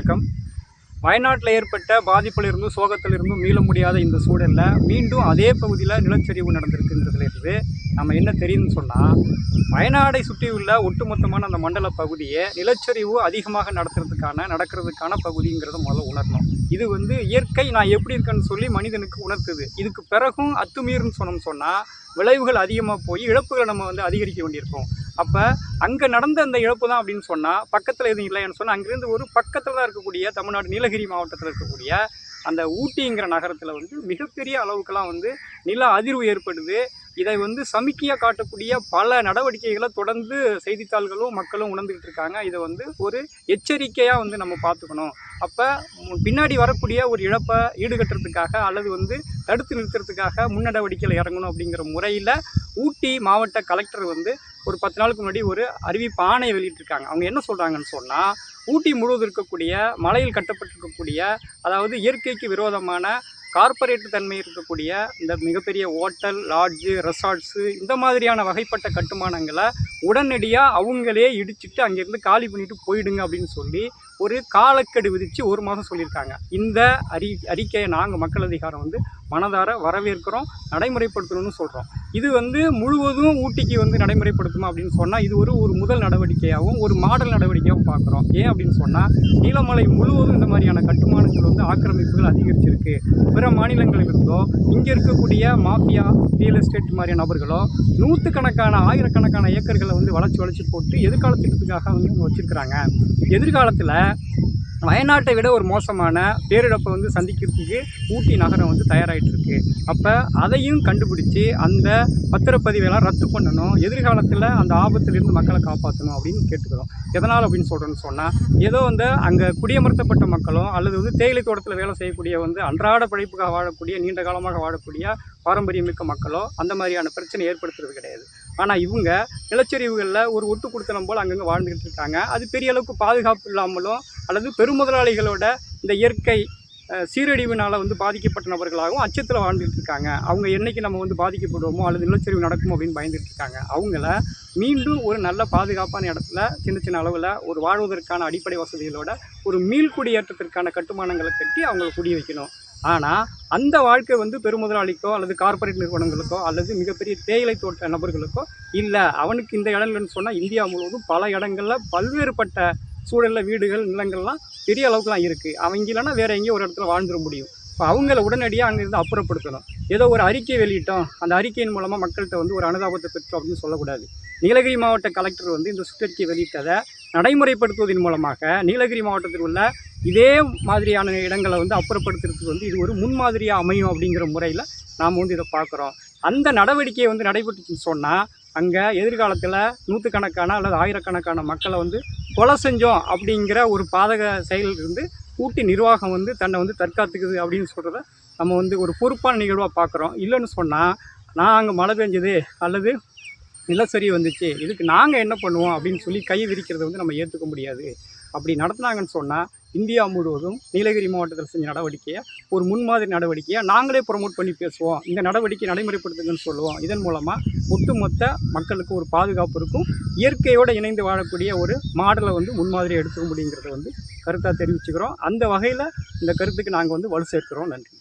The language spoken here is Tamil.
வணக்கம். வயநாட்டில் ஏற்பட்ட பாதிப்பிலிருந்தும் சோகத்திலிருந்தும் மீள முடியாத இந்த சூழலில் மீண்டும் அதே பகுதியில் நிலச்சரிவு நடந்திருக்குன்றதுலேருந்து நம்ம என்ன தெரியுதுன்னு சொன்னால், வயநாடை சுற்றியுள்ள ஒட்டுமொத்தமான அந்த மண்டல பகுதியை நிலச்சரிவு அதிகமாக நடக்கிறதுக்கான பகுதிங்கிறத முதல்ல உணரணும். இது இயற்கை நான் எப்படி இருக்கேன்னு சொல்லி மனிதனுக்கு உணர்த்துது. இதுக்கு பிறகும் அத்துமீறுன்னு சொன்னால் விளைவுகள் அதிகமாக போய் இழப்புகளை நம்ம அதிகரிக்க வேண்டியிருக்கும். அப்போ அங்கே நடந்த அந்த இழப்பு தான் அப்படின்னு சொன்னால், பக்கத்தில் எதுவும் இல்லைன்னு சொன்னால், அங்கேருந்து ஒரு பக்கத்தில் தான் இருக்கக்கூடிய தமிழ்நாடு நீலகிரி மாவட்டத்தில் இருக்கக்கூடிய அந்த ஊட்டிங்கிற நகரத்தில் மிகப்பெரிய அளவுக்கெல்லாம் நில அதிர்வு ஏற்படுது. இதை சமிக்கையாக காட்டக்கூடிய பல நடவடிக்கைகளை தொடர்ந்து செய்தித்தாள்களும் மக்களும் உணர்ந்துக்கிட்டு இருக்காங்க. இதை ஒரு எச்சரிக்கையாக நம்ம பார்த்துக்கணும். அப்போ பின்னாடி வரக்கூடிய ஒரு இழப்பை ஈடுகட்டுறதுக்காக அல்லது தடுத்து நிறுத்துறதுக்காக முன்னடவடிக்கையில் இறங்கணும் அப்படிங்கிற முறையில் ஊட்டி மாவட்ட கலெக்டர் ஒரு 10 நாளுக்கு முன்னாடி ஒரு அறிவிப்பு ஆணையை வெளியிட்டிருக்காங்க. அவங்க என்ன சொல்கிறாங்கன்னு சொன்னால், ஊட்டி முழுவதும் இருக்கக்கூடிய மலையில் கட்டப்பட்டிருக்கக்கூடிய அதாவது இயற்கைக்கு விரோதமான கார்ப்பரேட் தன்மை இருக்கக்கூடிய இந்த மிகப்பெரிய ஹோட்டல், லாட்ஜு, ரெசார்ட்ஸு இந்த மாதிரியான வகைப்பட்ட கட்டுமானங்களை உடனடியாக அவங்களே இடிச்சிட்டு அங்கேருந்து காலி பண்ணிவிட்டு போயிடுங்க அப்படின்னு சொல்லி ஒரு காலக்கெடு விதித்து 1 மாதம் சொல்லியிருக்காங்க. இந்த அறிக்கையை நாங்கள் மக்கள் அதிகாரம் மனதார வரவேற்கிறோம், நடைமுறைப்படுத்தணும்னு சொல்கிறோம். இது முழுவதும் ஊட்டிக்கு நடைமுறைப்படுத்துமா அப்படின்னு சொன்னால், இது ஒரு முதல் நடவடிக்கையாகவும் ஒரு மாடல் நடவடிக்கையாகவும் பார்க்குறோம். ஏன் அப்படின்னு சொன்னால், நீலமலை முழுவதும் இந்த மாதிரியான கட்டுமானங்கள் ஆக்கிரமிப்புகள் அதிகரிச்சிருக்கு. பிற மாநிலங்களிலிருந்தோ இங்கே இருக்கக்கூடிய மாஃபியா, ரியல் எஸ்டேட் மாதிரியான நபர்களோ நூற்றுக்கணக்கான ஆயிரக்கணக்கான ஏக்கர்களை வளைச்சி போட்டு எதிர்கால திட்டத்துக்காக வச்சுருக்கிறாங்க. எதிர்காலத்தில் வயநாட்டை விட ஒரு மோசமான பேரிழப்பை சந்திக்கிறதுக்கு ஊட்டி நகரம் தயாராகிட்டு இருக்கு. அப்போ அதையும் கண்டுபிடிச்சி அந்த பத்திரப்பதிவெல்லாம் ரத்து பண்ணணும். எதிர்காலத்தில் அந்த ஆபத்திலிருந்து மக்களை காப்பாற்றணும் அப்படின்னு கேட்டுக்கிறோம். எதனால் அப்படின்னு சொல்கிறேன்னு சொன்னால், ஏதோ அங்கே குடியமர்த்தப்பட்ட மக்களோ அல்லது தேயிலை தோட்டத்தில் வேலை செய்யக்கூடிய அன்றாட பிழைப்புக்காக வாழக்கூடிய நீண்ட காலமாக வாழக்கூடிய பாரம்பரியமிக்க மக்களோ அந்த மாதிரியான பிரச்சனை ஏற்படுத்துறது கிடையாது. ஆனால் இவங்க நிலச்சரிவுகளில் ஒரு ஒட்டு கொடுத்தனம் போல் அங்கங்கே வாழ்ந்துக்கிட்டு இருக்காங்க. அது பெரிய அளவுக்கு பாதுகாப்பு இல்லாமலும் அல்லது பெருமுதலாளிகளோட இந்த இயற்கை சீரழிவினால் பாதிக்கப்பட்ட நபர்களாகவும் அச்சத்தில் வாழ்ந்துட்டு இருக்காங்க. அவங்க என்றைக்கு நம்ம பாதிக்கப்படுவோமோ அல்லது நிலச்சரிவு நடக்குமோ அப்படின்னு பயந்துட்டு இருக்காங்க. அவங்கள மீண்டும் ஒரு நல்ல பாதுகாப்பான இடத்துல சின்ன அளவில் ஒரு வாழ்வதற்கான அடிப்படை வசதிகளோட ஒரு மீள்குடியேற்றத்திற்கான கட்டுமானங்களை கட்டி அவங்கள குடி வைக்கணும். ஆனால் அந்த வாழ்க்கை பெருமுதலாளிக்கோ அல்லது கார்ப்பரேட் நிறுவனங்களுக்கோ அல்லது மிகப்பெரிய தேயிலை தோட்ட நபர்களுக்கோ இல்லை. அவனுக்கு இந்த இடம் இல்லைன்னு சொன்னால், இந்தியா முழுவதும் பல இடங்களில் பல்வேறுபட்ட சூழலில் வீடுகள், நிலங்கள்லாம் பெரிய அளவுக்குலாம் இருக்குது. அவங்க இல்லைன்னா வேறு எங்கேயும் ஒரு இடத்துல வாழ்ந்துட முடியும். இப்போ அவங்கள உடனடியாக அங்கேருந்து அப்புறப்படுத்தணும். ஏதோ ஒரு அறிக்கை வெளியிட்டோம், அந்த அறிக்கையின் மூலமாக மக்கள்கிட்ட ஒரு அனுதாபத்தை பெற்றோம் அப்படின்னு சொல்லக்கூடாது. நீலகிரி மாவட்ட கலெக்டர் இந்த சுற்றறிக்கை வெளியிட்டதை நடைமுறைப்படுத்துவதன் மூலமாக நீலகிரி மாவட்டத்தில் உள்ள இதே மாதிரியான இடங்களை அப்புறப்படுத்துறதுக்கு இது ஒரு முன்மாதிரியாக அமையும் அப்படிங்கிற முறையில் நாம் இதை பார்க்குறோம். அந்த நடவடிக்கையை நடைபெற்றுச்சுன்னு சொன்னால், அங்கே எதிர்காலத்தில் நூற்றுக்கணக்கான அல்லது ஆயிரக்கணக்கான மக்களை கொலை செஞ்சோம் அப்படிங்கிற ஒரு பாதக செயலிலிருந்து ஊட்டி நிர்வாகம் தன்னை தற்காத்துக்குது அப்படின்னு சொல்கிறத நம்ம ஒரு பொறுப்பான நிகழ்வாக பார்க்குறோம். இல்லைன்னு சொன்னால், நான் அங்கே மழை பெஞ்சது அல்லது நிலச்சரி வந்துச்சு, இதுக்கு நாங்கள் என்ன பண்ணுவோம் அப்படின்னு சொல்லி கை விரிக்கிறத நம்ம ஏற்றுக்க முடியாது. அப்படி நடத்துனாங்கன்னு சொன்னால், இந்தியா முழுவதும் நீலகிரி மாவட்டத்தில் செஞ்ச நடவடிக்கையை ஒரு முன்மாதிரி நடவடிக்கையாக நாங்களே ப்ரொமோட் பண்ணி பேசுவோம். இந்த நடவடிக்கை நடைமுறைப்படுத்துங்கன்னு சொல்லுவோம். இதன் மூலமாக ஒட்டுமொத்த மக்களுக்கு ஒரு பாதுகாப்பு இருக்கும். இயற்கையோடு இணைந்து வாழக்கூடிய ஒரு மாடலை முன்மாதிரியை எடுத்துக்க முடியுங்கிறத கருத்தாக தெரிவிச்சுக்கிறோம். அந்த வகையில் இந்த கருத்துக்கு நாங்கள் வலு சேர்க்கிறோம். நன்றி.